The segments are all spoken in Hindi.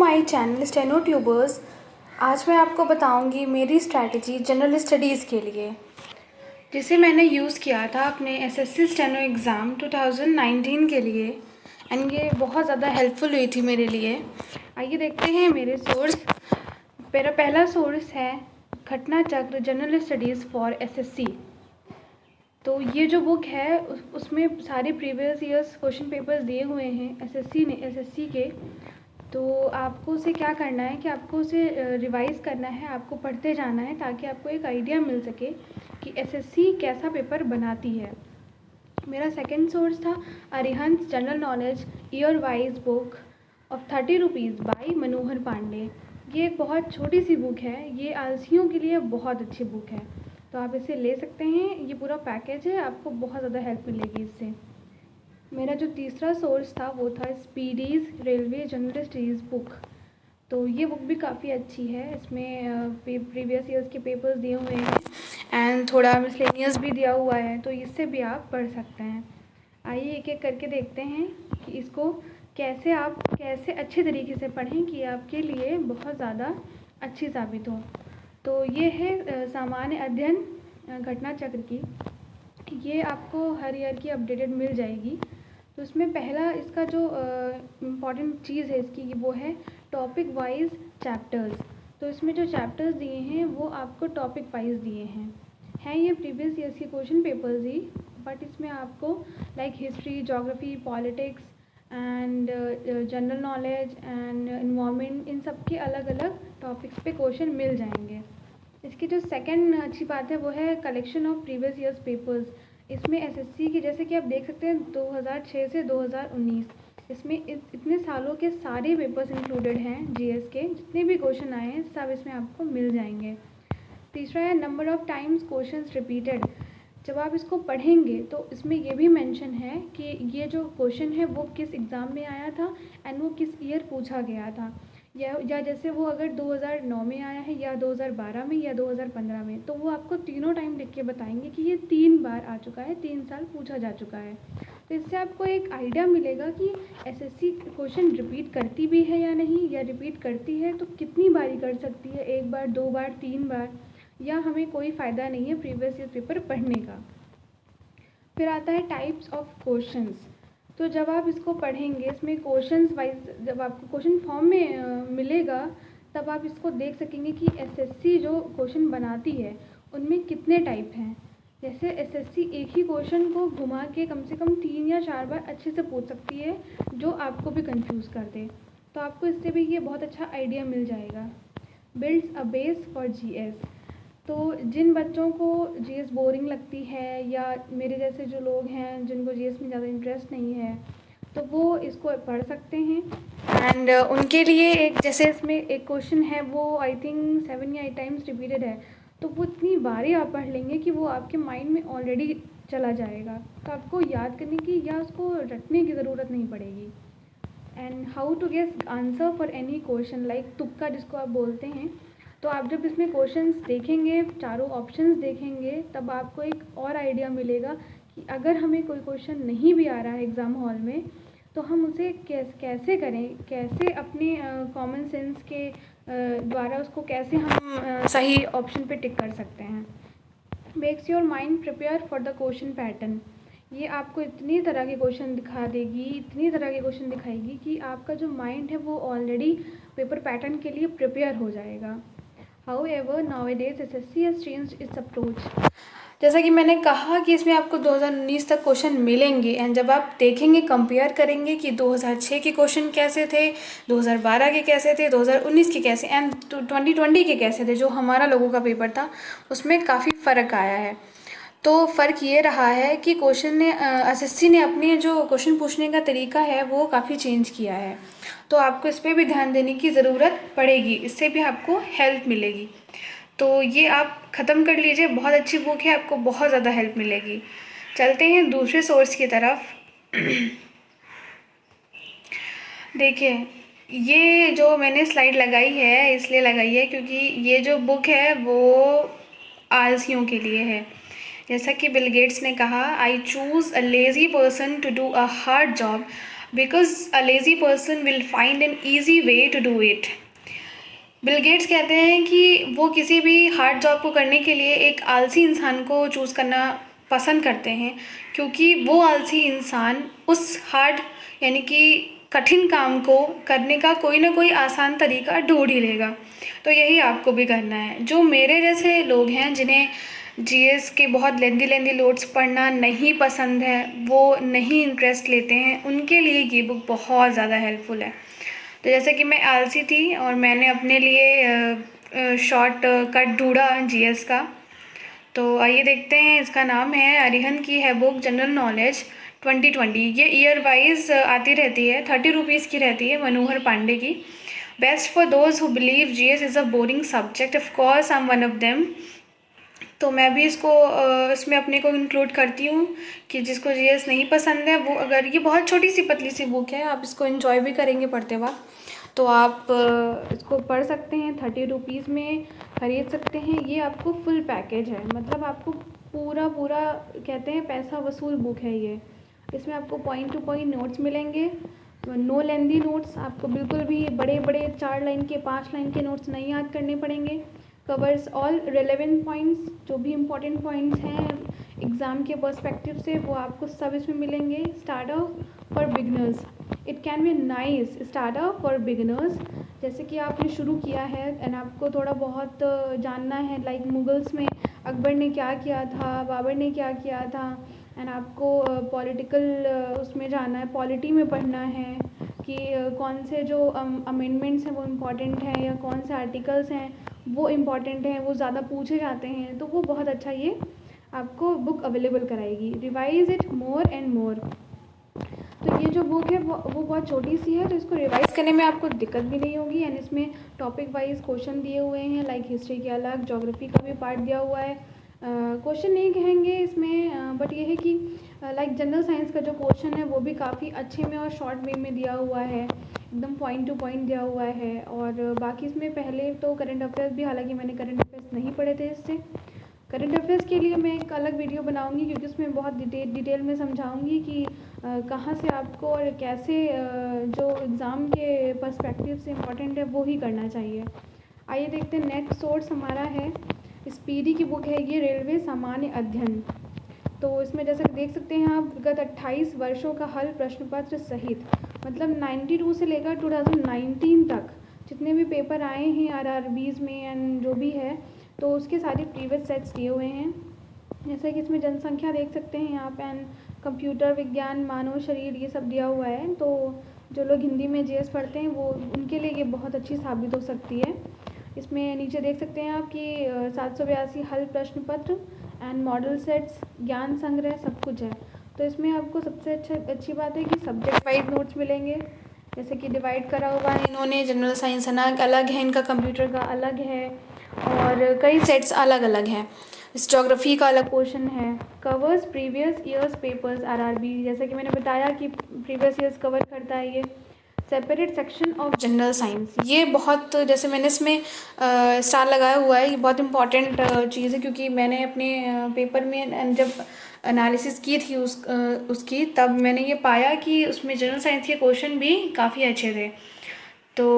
My channel steno tubers. आज मैं आपको बताऊंगी मेरी स्ट्रैटेजी जनरल स्टडीज़ के लिए, जिसे मैंने यूज़ किया था अपने एसएससी स्टेनो एग्ज़ाम 2019 के लिए, एंड ये बहुत ज़्यादा हेल्पफुल हुई थी मेरे लिए। आइए देखते हैं मेरे सोर्स। मेरा पहला सोर्स है घटना चक्र जनरल स्टडीज़ फॉर एसएससी। तो ये जो बुक है उसमें सारे प्रीवियस ईयर्स क्वेश्चन पेपर्स दिए हुए हैं एसएससी के। तो आपको उसे क्या करना है कि आपको उसे रिवाइज़ करना है, आपको पढ़ते जाना है ताकि आपको एक आइडिया मिल सके कि एसएससी कैसा पेपर बनाती है। मेरा सेकंड सोर्स था Arihant general knowledge year wise book of 30 rupees by Manohar Pandey. ये एक बहुत छोटी सी बुक है, ये आलसियों के लिए बहुत अच्छी बुक है, तो आप इसे ले सकते हैं। ये पूरा पैकेज है, आपको बहुत ज़्यादा हेल्प मिलेगी इससे। मेरा जो तीसरा सोर्स था वो था स्पीडीज़ रेलवे जनरल स्टडीज़ बुक। तो ये बुक भी काफ़ी अच्छी है, इसमें प्रीवियस ईयर्स के पेपर्स दिए हुए हैं एंड थोड़ा मिसलेनियस भी दिया हुआ है, तो इससे भी आप पढ़ सकते हैं। आइए एक एक करके देखते हैं कि इसको कैसे अच्छे तरीके से पढ़ें कि आपके लिए बहुत ज़्यादा अच्छी साबित हो। तो ये है सामान्य अध्ययन घटना चक्र की। ये आपको हर ईयर की अपडेटेड मिल जाएगी। तो इसमें पहला इसका जो इम्पॉर्टेंट चीज़ है इसकी वो है टॉपिक वाइज चैप्टर्स। तो इसमें जो चैप्टर्स दिए हैं वो आपको टॉपिक वाइज दिए हैं ये प्रीवियस ईयर्स के क्वेश्चन पेपर्स ही, बट इसमें आपको like history, geography, politics and general knowledge and environment, इन सब के अलग अलग टॉपिक्स पे क्वेश्चन मिल जाएंगे। इसकी जो सेकंड अच्छी बात है वो है collection of previous years papers. इसमें एसएससी की, जैसे कि आप देख सकते हैं 2006 से 2019, इसमें इतने सालों के सारे पेपर्स इंक्लूडेड हैं। जीएस के जितने भी क्वेश्चन आए हैं सब इसमें आपको मिल जाएंगे। तीसरा है number of times questions repeated. जब आप इसको पढ़ेंगे तो इसमें ये भी मेंशन है कि ये जो क्वेश्चन है वो किस एग्ज़ाम में आया था एंड वो किस ईयर पूछा गया था, या जैसे वो अगर 2009 में आया है या 2012 में या 2015 में, तो वो आपको तीनों टाइम लिख के बताएंगे कि ये 3 बार आ चुका है, 3 साल पूछा जा चुका है। तो इससे आपको एक आइडिया मिलेगा कि एसएससी क्वेश्चन रिपीट करती भी है या नहीं, या रिपीट करती है तो कितनी बारी कर सकती है, 1 बार, 2 बार, 3 बार, या हमें कोई फ़ायदा नहीं है प्रीवियस ईयर पेपर पढ़ने का। फिर आता है टाइप्स ऑफ क्वेश्चंस। तो जब आप इसको पढ़ेंगे, इसमें क्वेश्चंस वाइज जब आपको क्वेश्चन फॉर्म में मिलेगा तब आप इसको देख सकेंगे कि एसएससी जो क्वेश्चन बनाती है उनमें कितने टाइप हैं। जैसे एसएससी एक ही क्वेश्चन को घुमा के कम से कम 3 या 4 बार अच्छे से पूछ सकती है जो आपको भी कंफ्यूज कर दे। तो आपको इससे भी ये बहुत अच्छा आइडिया मिल जाएगा। Builds a base for GS. तो जिन बच्चों को जीएस बोरिंग लगती है या मेरे जैसे जो लोग हैं जिनको जीएस में ज़्यादा इंटरेस्ट नहीं है, तो वो इसको पढ़ सकते हैं। एंड उनके लिए एक, जैसे इसमें एक क्वेश्चन है वो आई थिंक 7 या 8 टाइम्स रिपीटेड है, तो वो इतनी बारी आप पढ़ लेंगे कि वो आपके माइंड में ऑलरेडी चला जाएगा, तो आपको याद करने की या उसको रटने की ज़रूरत नहीं पड़ेगी। And how to guess answer for any question, like तुक्का जिसको आप बोलते हैं। तो आप जब इसमें क्वेश्चंस देखेंगे, चारों ऑप्शंस देखेंगे, तब आपको एक और आइडिया मिलेगा कि अगर हमें कोई क्वेश्चन नहीं भी आ रहा है एग्ज़ाम हॉल में, तो हम उसे कैसे करें, कैसे अपने कॉमन सेंस के द्वारा उसको कैसे हम सही ऑप्शन पे टिक कर सकते हैं। Makes your mind prepare for the question pattern. ये आपको इतनी तरह के क्वेश्चन दिखा देगी, इतनी तरह के क्वेश्चन दिखाएगी कि आपका जो माइंड है वो ऑलरेडी पेपर पैटर्न के लिए प्रिपेयर हो जाएगा। However, nowadays SSC has changed its approach. जैसा कि मैंने कहा कि इसमें आपको 2019 तक क्वेश्चन मिलेंगे, एंड जब आप देखेंगे, कंपेयर करेंगे कि 2006 के क्वेश्चन कैसे थे, 2012 के कैसे थे, 2019 के कैसे एंड 2020 के कैसे थे, जो हमारा लोगों का पेपर था उसमें काफ़ी फ़र्क आया है। तो फ़र्क ये रहा है कि क्वेश्चन ने एसएससी ने अपने जो क्वेश्चन पूछने का तरीका है वो काफ़ी चेंज किया है, तो आपको इस पर भी ध्यान देने की ज़रूरत पड़ेगी, इससे भी आपको हेल्प मिलेगी। तो ये आप ख़त्म कर लीजिए, बहुत अच्छी बुक है, आपको बहुत ज़्यादा हेल्प मिलेगी। चलते हैं दूसरे सोर्स की तरफ। देखिए, ये जो मैंने स्लाइड लगाई है इसलिए लगाई है क्योंकि ये जो बुक है वो आलसियों के लिए है। जैसा कि बिल गेट्स ने कहा, I choose a lazy person to do a hard job because a lazy person will find an easy way to do it. Bill Gates कहते हैं कि वो किसी भी हार्ड जॉब को करने के लिए एक आलसी इंसान को चूज़ करना पसंद करते हैं, क्योंकि वो आलसी इंसान उस हार्ड यानी कि कठिन काम को करने का कोई ना कोई आसान तरीका ढूंढ ही लेगा। तो यही आपको भी करना है। जो मेरे जैसे लोग हैं जिन्हें जीएस के बहुत लेंदी लेंदी नोट्स पढ़ना नहीं पसंद है, वो नहीं इंटरेस्ट लेते हैं, उनके लिए ये बुक बहुत ज़्यादा हेल्पफुल है। तो जैसे कि मैं आलसी थी और मैंने अपने लिए शॉर्ट कट ढूंढा जीएस का। तो आइए देखते हैं। इसका नाम है अरिहंत की है बुक जनरल नॉलेज 2020। ये ईयर वाइज आती रहती है, 30 रुपीज़ की रहती है, मनोहर पांडे की। Best for those who believe GS is a boring subject, of course I am one of them. तो मैं भी इसको इसमें अपने को इंक्लूड करती हूँ कि जिसको जीएस नहीं पसंद है वो, अगर ये बहुत छोटी सी पतली सी बुक है, आप इसको एंजॉय भी करेंगे पढ़ते वक्त, तो आप इसको पढ़ सकते हैं। 30 रुपीज़ में ख़रीद सकते हैं। ये आपको फुल पैकेज है, मतलब आपको पूरा पूरा कहते हैं पैसा वसूल बुक है ये। इसमें आपको पॉइंट टू पॉइंट नोट्स मिलेंगे, नो लेंदी नोट्स। आपको बिल्कुल भी बड़े बड़े 4 लाइन के 5 लाइन के नोट्स नहीं याद करने पड़ेंगे। कवर्स ऑल रिलेवेंट पॉइंट्स, जो भी इम्पोर्टेंट पॉइंट्स हैं एग्ज़ाम के पर्सपेक्टिव से, वो आपको सब इसमें मिलेंगे। Starter for beginners, it can be nice starter for beginners. जैसे कि आपने शुरू किया है एंड आपको थोड़ा बहुत जानना है, लाइक मुगल्स में अकबर ने क्या किया था, बाबर ने क्या किया था, एंड आपको पॉलिटिकल उसमें जाना है, पॉलिटी में पढ़ना है कि कौन से जो अमेंडमेंट्स हैं वो इम्पॉर्टेंट हैं या कौन से आर्टिकल्स हैं वो इम्पॉर्टेंट हैं, वो ज़्यादा पूछे जाते हैं। तो वो बहुत अच्छा ये आपको बुक अवेलेबल कराएगी। Revise it more and more. तो ये जो बुक है वो बहुत छोटी सी है, तो इसको रिवाइज़ करने में आपको दिक्कत भी नहीं होगी। एंड इसमें टॉपिक वाइज क्वेश्चन दिए हुए हैं, लाइक हिस्ट्री के अलग, ज्योग्राफी का भी पार्ट दिया हुआ है। क्वेश्चन नहीं कहेंगे इसमें, बट ये है कि लाइक जनरल साइंस का जो क्वेश्चन है वो भी काफ़ी अच्छे में और शॉर्ट वे में दिया हुआ है, एकदम पॉइंट टू पॉइंट दिया हुआ है। और बाकी इसमें पहले तो करंट अफेयर्स भी, हालांकि मैंने करंट अफेयर्स नहीं पढ़े थे इससे। करंट अफेयर्स के लिए मैं एक अलग वीडियो बनाऊंगी, क्योंकि उसमें बहुत डिटेल में समझाऊंगी कि कहाँ से आपको और कैसे जो एग्ज़ाम के पर्सपेक्टिव से इम्पोर्टेंट है वो ही करना चाहिए। आइए देखते हैं। नेक्स्ट सोर्स हमारा है स्पीडी की बुक है ये, रेलवे सामान्य अध्ययन। तो इसमें जैसे देख सकते हैं आप, विगत 28 वर्षों का हल प्रश्न पत्र सहित, मतलब 92 से लेकर 2019 तक जितने भी पेपर आए हैं आरआरबीज़ में एंड जो भी है, तो उसके सारे प्रीवियस सेट्स दिए हुए हैं। जैसे कि इसमें जनसंख्या देख सकते हैं यहाँ पे, एंड कंप्यूटर विज्ञान, मानव शरीर, ये सब दिया हुआ है। तो जो लोग हिंदी में जीएस पढ़ते हैं वो, उनके लिए ये बहुत अच्छी साबित हो सकती है। इसमें नीचे देख सकते हैं आप कि 782 हल प्रश्न पत्र एंड मॉडल सेट्स, ज्ञान संग्रह, सब कुछ है। तो इसमें आपको सबसे अच्छी बात है कि सब्जेक्ट वाइज नोट्स मिलेंगे, जैसे कि डिवाइड करा हुआ है इन्होंने। जनरल साइंस अलग है, इनका कंप्यूटर का अलग है, और कई सेट्स अलग अलग हैं। इस ज्योग्राफी का अलग क्वेश्चन है। Covers previous years papers RRB, जैसे कि मैंने बताया कि प्रीवियस ईयर्स कवर करता है ये। Separate section of general science, ये बहुत, जैसे मैंने इसमें स्टार लगाया हुआ है, ये बहुत इंपॉर्टेंट चीज़ है, क्योंकि मैंने अपने पेपर में जब एनालिसिस की थी उसकी, तब मैंने ये पाया कि उसमें जनरल साइंस के क्वेश्चन भी काफ़ी अच्छे थे। तो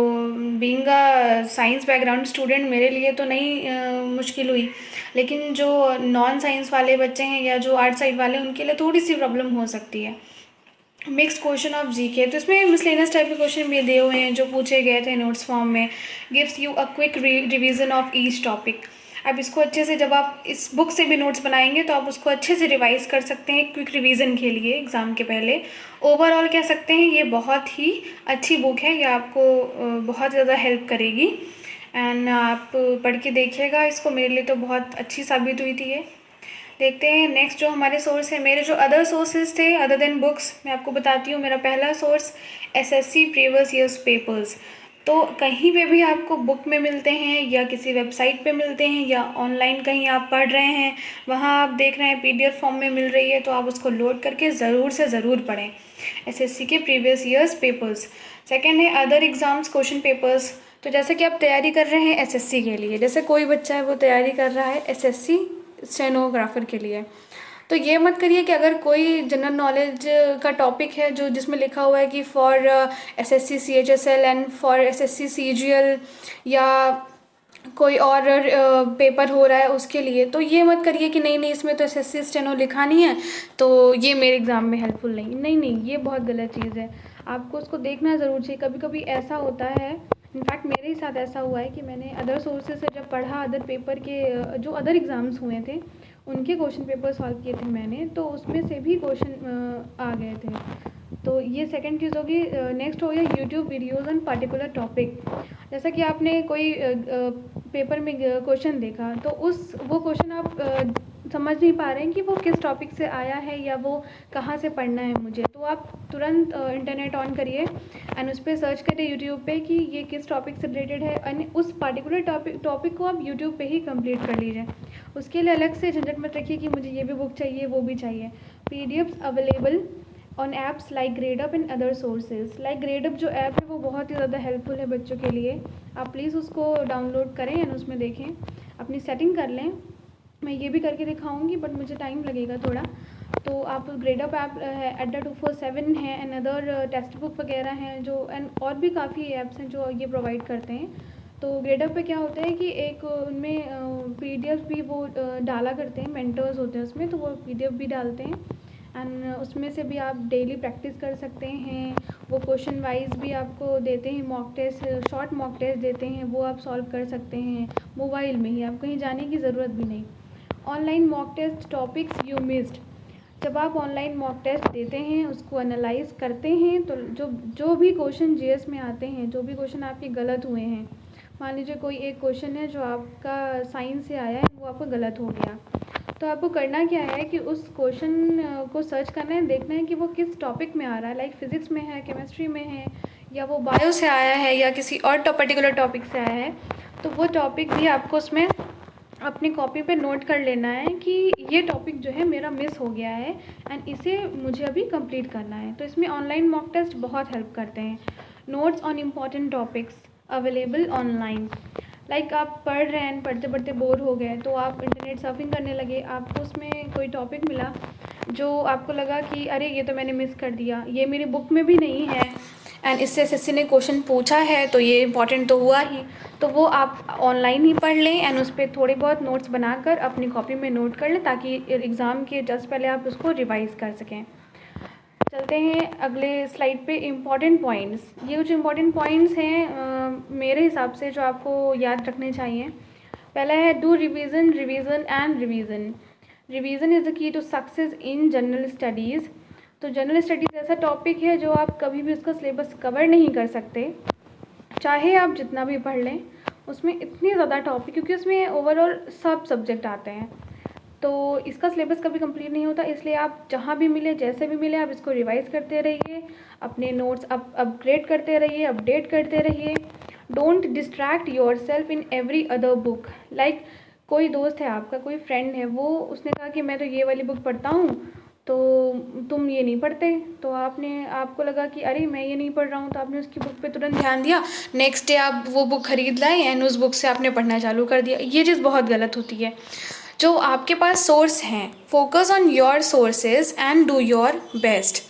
being a science background student मेरे लिए तो नहीं मुश्किल हुई, लेकिन जो नॉन साइंस वाले बच्चे हैं या जो आर्ट साइड वाले, उनके लिए थोड़ी सी प्रॉब्लम हो सकती है। मिक्स्ड क्वेश्चन ऑफ जीके, तो इसमें मिसलेनियस टाइप के क्वेश्चन भी दिए हुए हैं जो पूछे गए थे नोट्स फॉर्म में। Gives you a quick revision of each topic. अब इसको अच्छे से, जब आप इस बुक से भी नोट्स बनाएंगे तो आप उसको अच्छे से रिवाइज कर सकते हैं क्विक रिवीजन के लिए एग्ज़ाम के पहले। ओवरऑल कह सकते हैं ये बहुत ही अच्छी बुक है, ये आपको बहुत ज़्यादा हेल्प करेगी। एंड आप पढ़ के देखिएगा इसको, मेरे लिए तो बहुत अच्छी साबित हुई थी ये। देखते हैं नेक्स्ट जो हमारे सोर्स है। मेरे जो अदर सोर्सेज थे अदर देन बुक्स, मैं आपको बताती हूँ। मेरा पहला source SSC previous years papers. तो कहीं पे भी आपको बुक में मिलते हैं या किसी वेबसाइट पे मिलते हैं या ऑनलाइन कहीं आप पढ़ रहे हैं, वहाँ आप देख रहे हैं पीडीएफ फॉर्म में मिल रही है, तो आप उसको लोड करके ज़रूर से ज़रूर पढ़ें एसएससी के प्रीवियस ईयर्स पेपर्स। सेकेंड है अदर एग्ज़ाम्स क्वेश्चन पेपर्स। तो जैसे कि आप तैयारी कर रहे हैं एसएससी के लिए, जैसे कोई बच्चा है वो तैयारी कर रहा है एसएससी स्टेनोग्राफर के लिए, तो ये मत करिए कि अगर कोई जनरल नॉलेज का टॉपिक है जो जिसमें लिखा हुआ है कि for SSC CHSL and for SSC CGL या कोई और पेपर हो रहा है उसके लिए, तो ये मत करिए कि नहीं नहीं इसमें तो एसएससी स्टेनो लिखा नहीं है तो ये मेरे एग्ज़ाम में हेल्पफुल नहीं। नहीं नहीं, ये बहुत गलत चीज़ है। आपको उसको देखना ज़रूर चाहिए। कभी कभी ऐसा होता है, इनफैक्ट मेरे ही साथ ऐसा हुआ है कि मैंने अदर सोर्सेज से जब पढ़ा, अदर पेपर के जो अदर एग्ज़ाम्स हुए थे उनके क्वेश्चन पेपर सॉल्व किए थे मैंने, तो उसमें से भी क्वेश्चन आ गए थे। तो ये सेकंड चीज़ होगी। नेक्स्ट हो गया YouTube videos on particular topic. जैसा कि आपने कोई पेपर में क्वेश्चन देखा, तो वो क्वेश्चन आप समझ नहीं पा रहे हैं कि वो किस टॉपिक से आया है या वो कहाँ से पढ़ना है मुझे, तो आप तुरंत इंटरनेट ऑन करिए एंड उस पर सर्च करिए यूट्यूब पे कि ये किस टॉपिक से रिलेटेड है, एंड उस पर्टिकुलर टॉपिक को आप यूट्यूब पे ही कंप्लीट कर लीजिए। उसके लिए अलग से झंझट मत रखिए कि मुझे ये भी बुक चाहिए वो भी चाहिए। PDFs available on apps like Gradeup and other sources. Like Gradeup जो ऐप है वो बहुत ही ज़्यादा हेल्पफुल है बच्चों के लिए। आप प्लीज़ उसको डाउनलोड करें एंड उसमें देखें, अपनी सेटिंग कर लें। मैं ये भी करके दिखाऊंगी बट मुझे टाइम लगेगा थोड़ा। तो आप ग्रेडअप ऐप है, अड्डा 247 है एंड अदर टेक्स्ट बुक वगैरह हैं जो, एंड और भी काफ़ी ऐप्स हैं जो ये प्रोवाइड करते हैं। तो ग्रेडअप पे क्या होता है कि एक उनमें पीडीएफ भी वो डाला करते हैं, मेंटर्स होते हैं उसमें, तो वो पीडीएफ भी डालते हैं एंड उसमें से भी आप डेली प्रैक्टिस कर सकते हैं। वो क्वेश्चन वाइज भी आपको देते हैं, mock test, short mock test देते हैं, वो आप सॉल्व कर सकते हैं मोबाइल में ही, आप कहीं जाने की ज़रूरत भी नहीं। Online mock test topics you missed. जब आप ऑनलाइन मॉक टेस्ट देते हैं, उसको एनालाइज करते हैं, तो जो भी क्वेश्चन जीएस में आते हैं, जो भी क्वेश्चन आपके गलत हुए हैं, मान लीजिए कोई एक क्वेश्चन है जो आपका साइंस से आया है, वो आपका गलत हो गया, तो आपको करना क्या है कि उस क्वेश्चन को सर्च करना है, देखना है कि वो किस टॉपिक में आ रहा है, लाइक फिज़िक्स में है, केमिस्ट्री में है, या वो बायो से आया है या किसी और पर्टिकुलर टॉपिक से आया है। तो वो टॉपिक भी आपको उसमें अपनी कॉपी पे नोट कर लेना है कि ये टॉपिक जो है मेरा मिस हो गया है एंड इसे मुझे अभी कंप्लीट करना है। तो इसमें ऑनलाइन मॉक टेस्ट बहुत हेल्प करते हैं। Notes on important topics available online. Like आप पढ़ रहे हैं, पढ़ते पढ़ते बोर हो गए तो आप इंटरनेट सर्फिंग करने लगे, आपको उसमें कोई टॉपिक मिला जो आपको लगा कि अरे ये तो मैंने मिस कर दिया, ये मेरी बुक में भी नहीं है एंड इससे एसएससी ने क्वेश्चन पूछा है तो ये इम्पॉर्टेंट तो हुआ ही, तो वो आप ऑनलाइन ही पढ़ लें एंड उस पर थोड़े बहुत नोट्स बनाकर अपनी कॉपी में नोट कर लें ताकि एग्ज़ाम के जस्ट पहले आप उसको रिवाइज़ कर सकें। चलते हैं अगले स्लाइड पे, इम्पॉर्टेंट पॉइंट्स। ये कुछ इम्पॉर्टेंट पॉइंट्स हैं मेरे हिसाब से जो आपको याद रखने चाहिए। पहला है do revision, revision and revision. Revision is the key to success in general studies. तो जनरल स्टडीज़ ऐसा टॉपिक है जो आप कभी भी उसका सिलेबस कवर नहीं कर सकते, चाहे आप जितना भी पढ़ लें। उसमें इतने ज़्यादा टॉपिक, क्योंकि उसमें ओवरऑल सब सब्जेक्ट आते हैं, तो इसका सिलेबस कभी कंप्लीट नहीं होता। इसलिए आप जहाँ भी मिले, जैसे भी मिले, आप इसको रिवाइज़ करते रहिए, अपने नोट्स अपग्रेड करते रहिए, अपडेट करते रहिए। Don't distract your self in every other book. Like कोई दोस्त है आपका, कोई फ्रेंड है, वो उसने कहा कि मैं तो ये वाली बुक पढ़ता हूँ तो तुम ये नहीं पढ़ते, तो आपको लगा कि अरे मैं ये नहीं पढ़ रहा हूँ, तो आपने उसकी बुक पे तुरंत ध्यान दिया, नेक्स्ट डे आप वो बुक खरीद लाए एंड उस बुक से आपने पढ़ना चालू कर दिया। ये चीज़ बहुत गलत होती है। जो आपके पास सोर्स हैं, focus on your sources and do your best.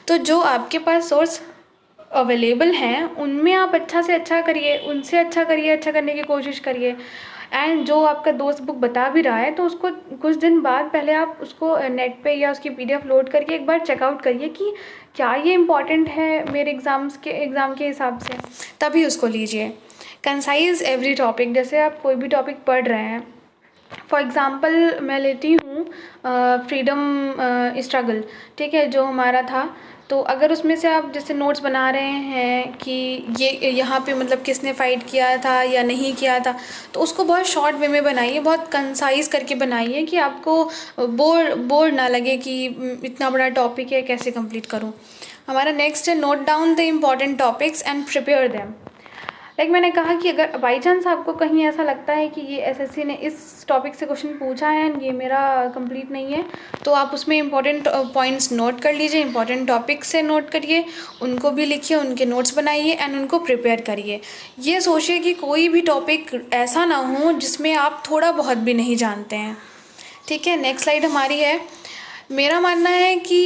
तो जो आपके पास सोर्स अवेलेबल हैं उनमें आप अच्छा से अच्छा करिए, उनसे अच्छा करिए, अच्छा करने की कोशिश करिए। एंड जो आपका दोस्त बुक बता भी रहा है तो उसको कुछ दिन बाद पहले आप उसको नेट पे या उसकी पीडीएफ लोड करके एक बार चेकआउट करिए कि क्या ये इम्पॉर्टेंट है मेरे एग्ज़ाम के हिसाब से, तभी उसको लीजिए। Concise every topic. जैसे आप कोई भी टॉपिक पढ़ रहे हैं, फॉर एग्ज़ाम्पल मैं लेती हूँ फ्रीडम स्ट्रगल, ठीक है, जो हमारा था। तो अगर उसमें से आप जैसे नोट्स बना रहे हैं कि ये यहाँ पे मतलब किसने फ़ाइट किया था या नहीं किया था, तो उसको बहुत शॉर्ट वे में बनाइए, बहुत कंसाइज़ करके बनाइए कि आपको बोर ना लगे कि इतना बड़ा टॉपिक है कैसे कंप्लीट करूँ। हमारा नेक्स्ट है note down the important topics and prepare them. Like मैंने कहा कि अगर बाई चांस आपको कहीं ऐसा लगता है कि ये एसएससी ने इस टॉपिक से क्वेश्चन पूछा है एंड ये मेरा कंप्लीट नहीं है, तो आप उसमें इंपॉर्टेंट पॉइंट्स नोट कर लीजिए, इंपॉर्टेंट टॉपिक से नोट करिए, उनको भी लिखिए, उनके नोट्स बनाइए एंड उनको प्रिपेयर करिए। ये सोचिए कि कोई भी टॉपिक ऐसा ना हो जिसमें आप थोड़ा बहुत भी नहीं जानते हैं। ठीक है, नेक्स्ट स्लाइड हमारी है मेरा मानना है कि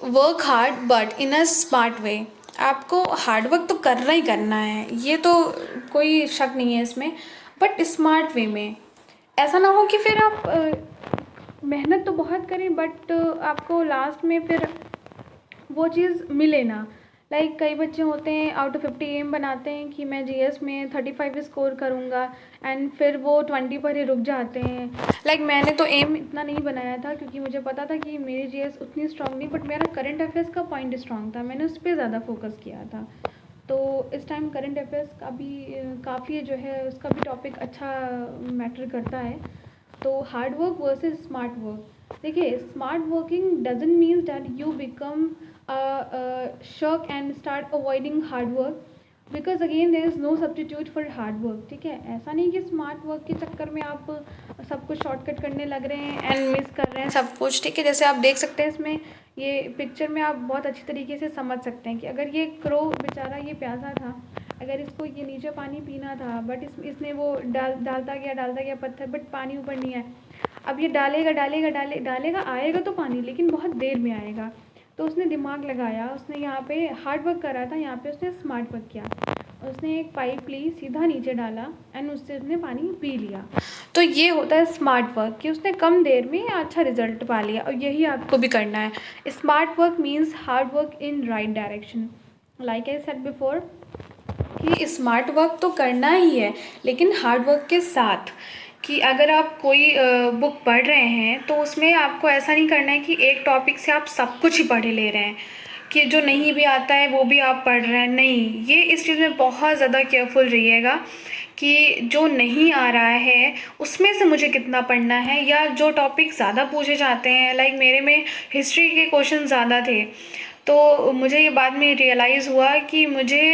work hard but in a smart way. आपको हार्ड वर्क तो करना ही करना है, ये तो कोई शक नहीं है इसमें, बट स्मार्ट वे में। ऐसा ना हो कि फिर आप मेहनत तो बहुत करें बट आपको लास्ट में फिर वो चीज़ मिले ना। कई बच्चे होते हैं आउट ऑफ 50 एम बनाते हैं कि मैं जीएस में 35 स्कोर करूँगा, एंड फिर वो 20 पर ही रुक जाते हैं। मैंने तो एम इतना नहीं बनाया था क्योंकि मुझे पता था कि मेरी जीएस उतनी स्ट्रांग नहीं, बट मेरा करंट अफेयर्स का पॉइंट स्ट्रांग था, मैंने उस पर ज़्यादा फोकस किया था। तो इस टाइम करंट अफेयर्स का भी काफ़ी जो है उसका भी टॉपिक अच्छा मैटर करता है। तो hard work versus smart work. देखिए, smart working doesn't means that you become shock and start avoiding hard work, because again there is no substitute for hard work. ठीक है, ऐसा नहीं कि स्मार्ट वर्क के चक्कर में आप सब कुछ शॉर्टकट करने लग रहे हैं एंड मिस कर रहे हैं सब कुछ। ठीक है, जैसे आप देख सकते हैं इसमें ये पिक्चर में आप बहुत अच्छी तरीके से समझ सकते हैं कि अगर ये क्रो बेचारा ये प्यासा था, अगर इसको ये नीचे पानी पीना था, बट इसने वो डालता गया पत्थर, बट पानी ऊपर नहीं आया। अब ये डालेगा आएगा तो पानी, लेकिन बहुत देर में आएगा। तो उसने दिमाग लगाया, उसने यहाँ पे हार्ड वर्क करा था, यहाँ पे उसने स्मार्ट वर्क किया। उसने एक पाइप ली, सीधा नीचे डाला एंड उससे उसने पानी पी लिया। तो ये होता है स्मार्ट वर्क कि उसने कम देर में अच्छा रिजल्ट पा लिया, और यही आपको भी करना है। Smart work means hard work in right direction. Like I said before कि स्मार्ट वर्क तो करना ही है, लेकिन हार्ड वर्क के साथ। कि अगर आप कोई बुक पढ़ रहे हैं तो उसमें आपको ऐसा नहीं करना है कि एक टॉपिक से आप सब कुछ ही पढ़ ले रहे हैं, कि जो नहीं भी आता है वो भी आप पढ़ रहे हैं। नहीं, ये इस चीज़ में बहुत ज़्यादा केयरफुल रहिएगा कि जो नहीं आ रहा है उसमें से मुझे कितना पढ़ना है, या जो टॉपिक ज़्यादा पूछे जाते हैं। मेरे में हिस्ट्री के क्वेश्चन ज़्यादा थे, तो मुझे ये बाद में रियलाइज़ हुआ कि मुझे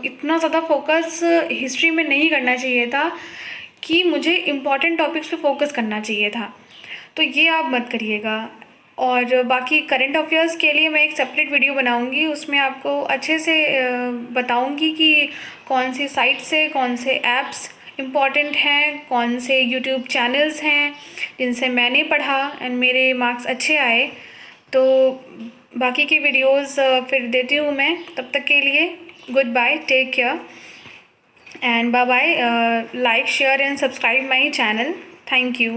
इतना ज़्यादा फोकस हिस्ट्री में नहीं करना चाहिए था, कि मुझे इम्पॉर्टेंट टॉपिक्स पे फोकस करना चाहिए था। तो ये आप मत करिएगा। और बाकी करंट अफेयर्स के लिए मैं एक सेपरेट वीडियो बनाऊंगी, उसमें आपको अच्छे से बताऊंगी कि कौन सी साइट से कौन से ऐप्स इम्पॉर्टेंट हैं, कौन से यूट्यूब चैनल्स हैं जिनसे मैंने पढ़ा एंड मेरे मार्क्स अच्छे आए। तो बाकी की वीडियोस फिर देती हूँ मैं। तब तक के लिए goodbye, take care and bye bye. Like, share and subscribe my channel. Thank you.